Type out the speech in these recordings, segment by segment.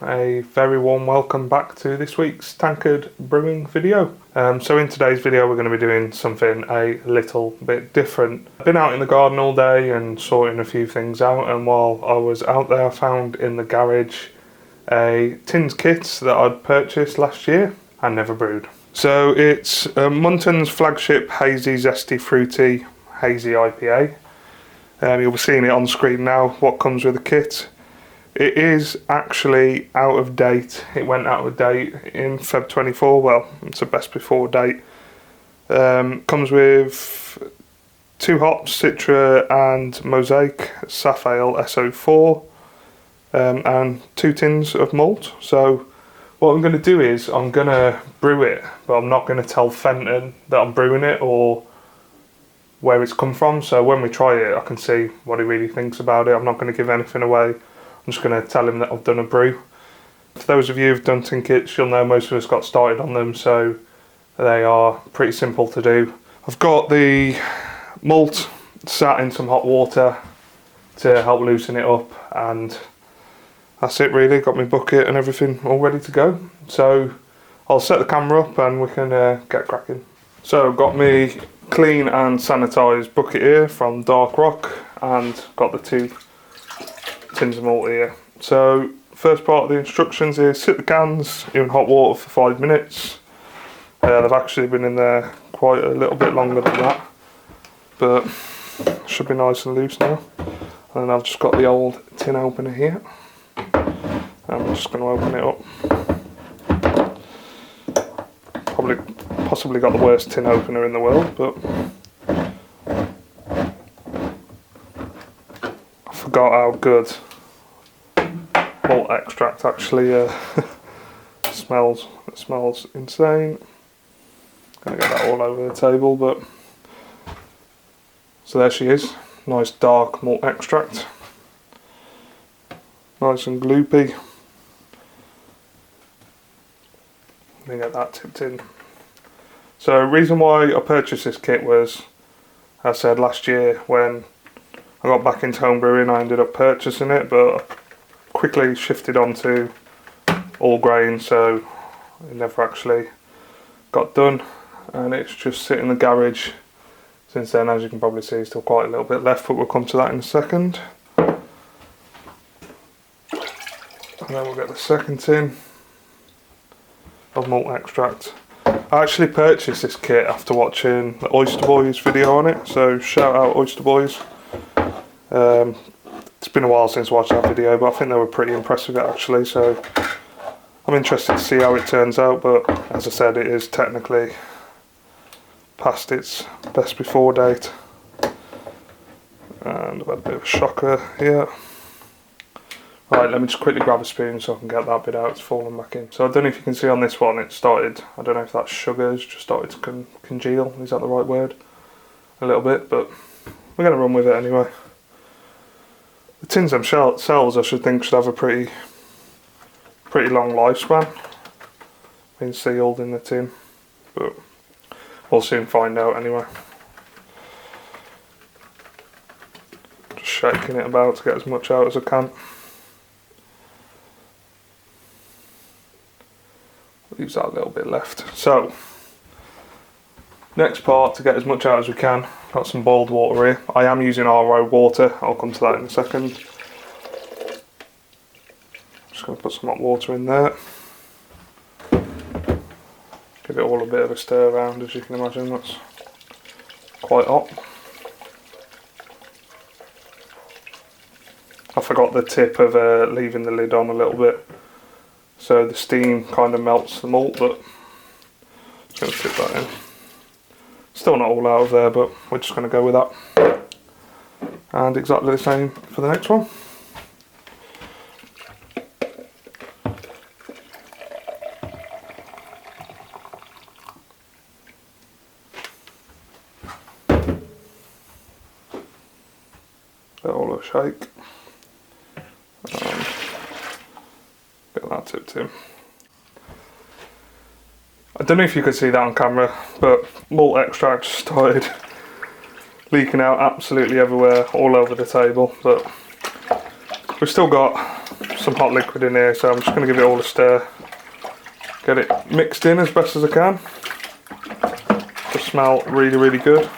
a very warm welcome back to this week's Tankard Brewing video. So in today's video we're going to be doing something a little bit different. I've been out in the garden all day and sorting a few things out, and while I was out there I found in the garage a tins kit that I'd purchased last year and never brewed. So it's Muntons Flagship Hazy Zesty Fruity Hazy Ipa. You'll be seeing it on screen now, what comes with the kit. It is actually out of date. It went out of date in Feb 24, well, it's a best before date. Comes with 2 hops, Citra and Mosaic, Saf Ale SO4, and 2 tins of malt. So what I'm going to do is I'm going to brew it, but I'm not going to tell Fenton that I'm brewing it or where it's come from. So when we try it, I can see what he really thinks about it. I'm not going to give anything away. I'm just going to tell him that I've done a brew. For those of you who've done tin kits, you'll know most of us got started on them, so they are pretty simple to do. I've got the malt sat in some hot water to help loosen it up, and that's it really. Got my bucket and everything all ready to go. So I'll set the camera up and we can get cracking. So I've got me clean and sanitised bucket here from Dark Rock, and got the 2 tins of malt here. So first part of the instructions is sit the cans in hot water for 5 minutes. They've actually been in there quite a little bit longer than that, but should be nice and loose now. And I've just got the old tin opener here, and I'm just going to open it up. Possibly got the worst tin opener in the world, but I forgot how good malt extract actually smells. It smells insane. Gonna get that all over the table, but so there she is. Nice dark malt extract. Nice and gloopy. Let me get that tipped in. So the reason why I purchased this kit was, as I said, last year when I got back into homebrewing I ended up purchasing it, but I quickly shifted onto all grain, so it never actually got done, and it's just sitting in the garage since then. As you can probably see, still quite a little bit left, but we'll come to that in a second. And then we'll get the second tin of malt extract. I actually purchased this kit after watching the Oyster Boys video on it, so shout out Oyster Boys. It's been a while since I watched that video, but I think they were pretty impressed with it actually, so I'm interested to see how it turns out. But as I said, it is technically past its best before date. And I've had a bit of a shocker here. Right, let me just quickly grab a spoon so I can get that bit out. It's fallen back in. So I don't know if you can see on this one, it started, I don't know if that sugar's just started to congeal, is that the right word? A little bit, but we're going to run with it anyway. The tins themselves I should think should have a pretty long lifespan, being sealed in the tin, but we'll soon find out anyway. Just shaking it about to get as much out as I can. Leaves that a little bit left. So next part, to get as much out as we can, got some boiled water here. I am using RO water, I'll come to that in a second. Just going to put some hot water in there. Give it all a bit of a stir around, as you can imagine, that's quite hot. I forgot the tip of leaving the lid on a little bit, so the steam kind of melts the malt, but I'm going to tip that in. Still not all out of there, but we're just going to go with that. And exactly the same for the next one. All a shake. Get that tipped in. I don't know if you could see that on camera, but malt extract started leaking out absolutely everywhere, all over the table, but we've still got some some hot liquid in here, so I'm just going to give it all a stir. Get it mixed in as best as I can. They smell really, really good.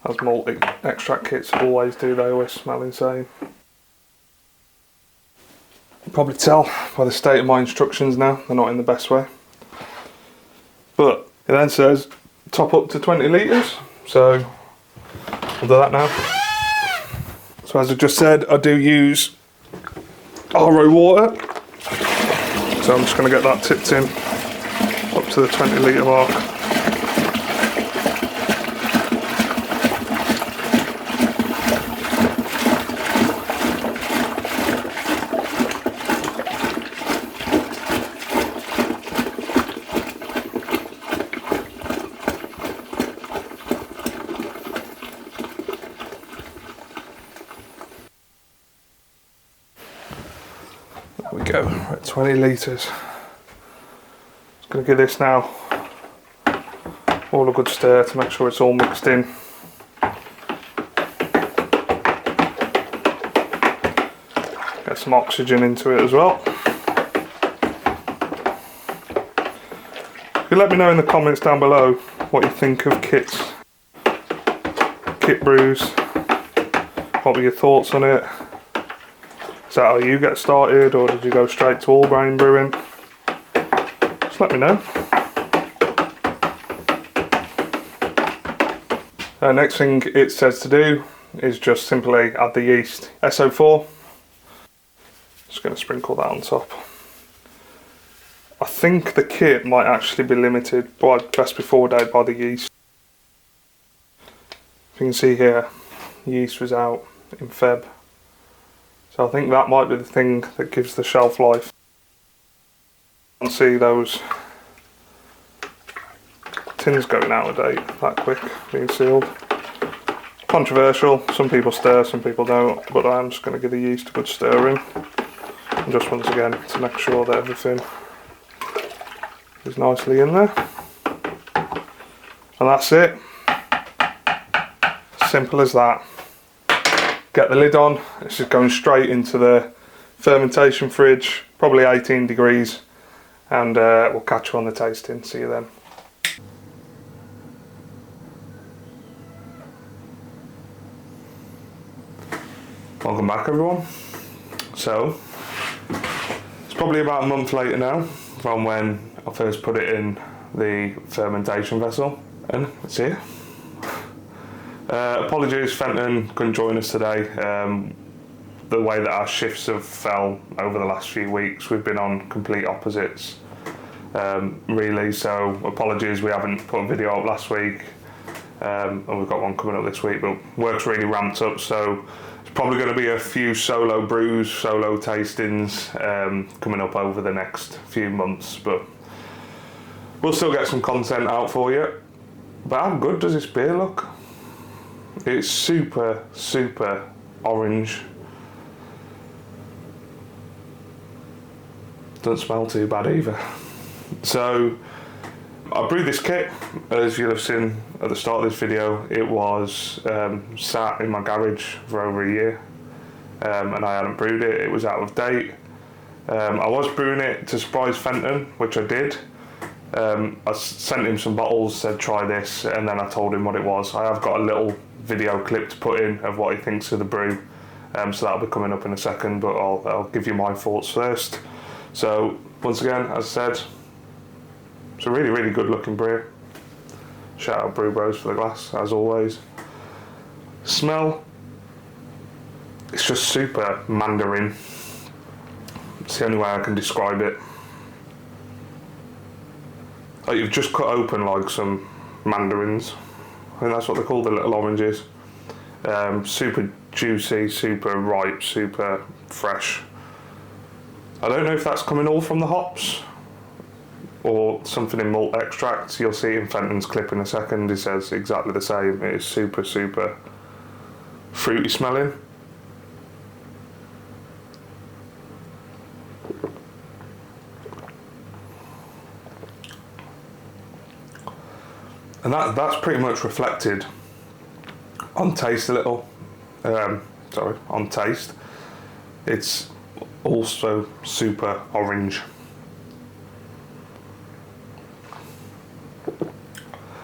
As malt extract kits always do, they always smell insane. You can probably tell by the state of my instructions now, they're not in the best way. But it then says top up to 20 litres, so I'll do that now. So as I just said, I do use RO water, so I'm just going to get that tipped in up to the 20 litre mark. There we go, we're at 20 litres. Just going to give this now all a good stir to make sure it's all mixed in. Get some oxygen into it as well. You can let me know in the comments down below what you think of kit brews. What were your thoughts on it? Is that how you get started, or did you go straight to all grain brewing? Just let me know. Next thing it says to do is just simply add the yeast. SO4. Just going to sprinkle that on top. I think the kit might actually be limited by best before date by the yeast. If you can see here, yeast was out in Feb. So I think that might be the thing that gives the shelf life. I can't see those tins going out of date that quick, being sealed. Controversial, some people stir, some people don't, but I'm just going to give the yeast a good stir in. And just once again, to make sure that everything is nicely in there. And that's it. Simple as that. Get the lid on. This is going straight into the fermentation fridge, probably 18 degrees, and we'll catch you on the tasting. See you then. Welcome back, everyone. So it's probably about a month later now from when I first put it in the fermentation vessel, and it's here. Apologies, Fenton couldn't join us today. The way that our shifts have fell over the last few weeks, we've been on complete opposites, really. So apologies, we haven't put a video up last week, and we've got one coming up this week. But work's really ramped up, so it's probably going to be a few solo brews, solo tastings coming up over the next few months. But we'll still get some content out for you. But how good does this beer look? It's super, super orange. Doesn't smell too bad either. So I brewed this kit, as you'll have seen at the start of this video. It was sat in my garage for over a year, and I hadn't brewed it. It was out of date. I was brewing it to surprise Fenton, which I did. I sent him some bottles, said try this, and then I told him what it was. I have got a little video clip to put in of what he thinks of the brew, so that'll be coming up in a second, but I'll give you my thoughts first. So once again, as I said, it's a really, really good looking brew. Shout out Brew Bros for the glass, as always. Smell, it's just super mandarin. It's the only way I can describe it. Like you've just cut open like some mandarins. I think that's what they call the little oranges. Super juicy, super ripe, super fresh. I don't know if that's coming all from the hops or something in malt extracts. You'll see in Fenton's clip in a second, he says exactly the same. It is super, super fruity smelling. And that's pretty much reflected on taste a little. Sorry, on taste, it's also super orange.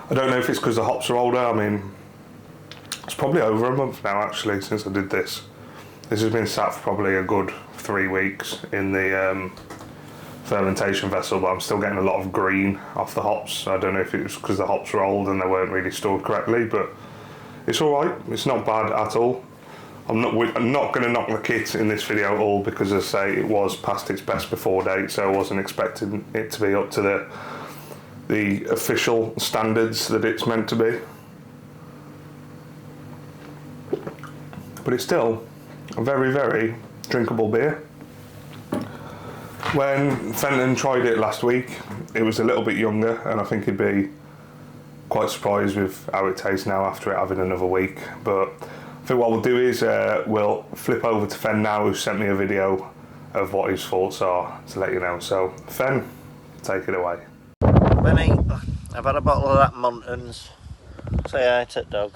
I don't know if it's because the hops are older. I mean, it's probably over a month now actually since I did this. This has been sat for probably a good 3 weeks in the fermentation vessel, but I'm still getting a lot of green off the hops. I don't know if it was because the hops were old and they weren't really stored correctly, but it's all right. It's not bad at all. I'm not going to knock the kit in this video at all because, as I say, it was past its best before date, so I wasn't expecting it to be up to the official standards that it's meant to be. But it's still a very, very drinkable beer. When Fenton tried it last week, it was a little bit younger, and I think he'd be quite surprised with how it tastes now after it having another week. But I think what we'll do is we'll flip over to Fen now, who sent me a video of what his thoughts are to let you know. So Fen, take it away. Benny, I've had a bottle of that Muntons. Say hi to the dog.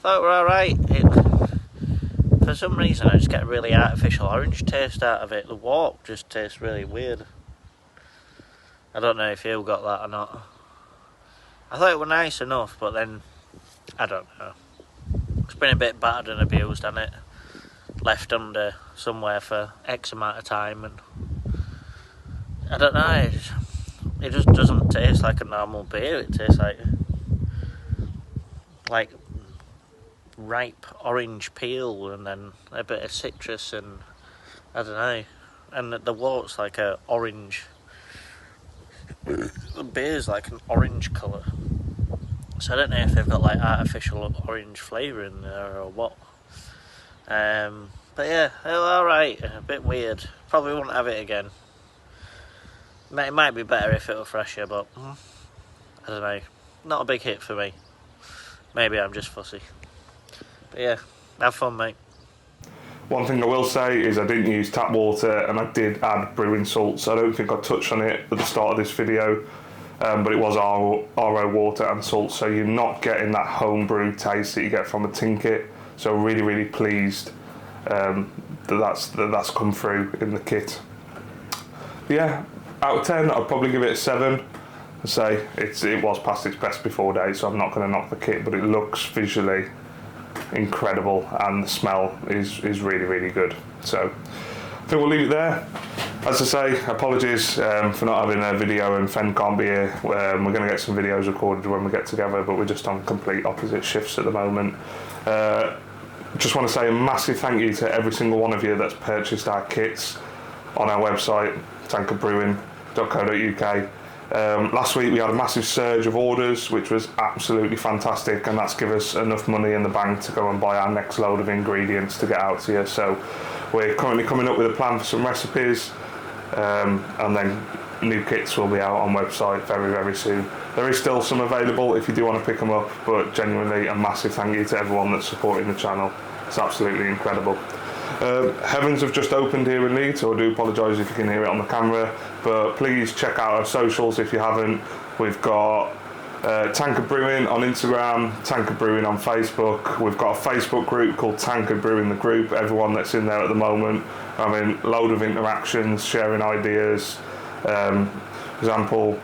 Thought it were alright. For some reason I just get a really artificial orange taste out of it. The wort just tastes really weird. I don't know if you got that or not. I thought it was nice enough, but then I don't know. It's been a bit battered and abused, hasn't it? Left under somewhere for X amount of time, and I don't know, it just doesn't taste like a normal beer. It tastes like ripe orange peel and then a bit of citrus, and I don't know, and the wort's like a orange. The beer's like an orange colour, so I don't know if they've got like artificial orange flavour in there or what. But yeah, it was alright, a bit weird. Probably won't have it again. It might be better if it were fresher, but I don't know, not a big hit for me. Maybe I'm just fussy. But yeah, have fun, mate. One thing I will say is I didn't use tap water, and I did add brewing salts. I don't think I touched on it at the start of this video, but it was RO water and salt, so you're not getting that homebrew taste that you get from a tin kit. So really, really pleased that's come through in the kit. But yeah, out of 10, I'd probably give it a 7. I say it was past its best before date, so I'm not going to knock the kit, but it looks visually incredible and the smell is really, really good. So I think we'll leave it there. As I say, apologies for not having a video, and Fen can't be here. We're going to get some videos recorded when we get together, but we're just on complete opposite shifts at the moment. Just want to say a massive thank you to every single one of you that's purchased our kits on our website, tankofbrewing.co.uk. Last week we had a massive surge of orders, which was absolutely fantastic, and that's given us enough money in the bank to go and buy our next load of ingredients to get out to you. So we're currently coming up with a plan for some recipes, and then new kits will be out on website very, very soon. There is still some available if you do want to pick them up, but genuinely a massive thank you to everyone that's supporting the channel. It's absolutely incredible. Heavens have just opened here in Leeds, so I do apologise if you can hear it on the camera, but please check out our socials if you haven't. We've got Tank of Brewing on Instagram, Tank of Brewing on Facebook. We've got a Facebook group called Tank of Brewing the Group. Everyone that's in there at the moment, I mean, load of interactions, sharing ideas. For example,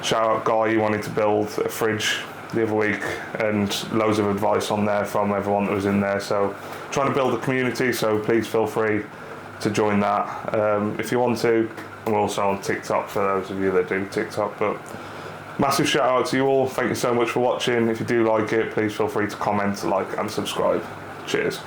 shout out Guy, who wanted to build a fridge the other week, and loads of advice on there from everyone that was in there. So trying to build a community, so please feel free to join that if you want to. And we're also on TikTok for those of you that do TikTok. But massive shout out to you all. Thank you so much for watching. If you do like it, please feel free to comment, like and subscribe. Cheers.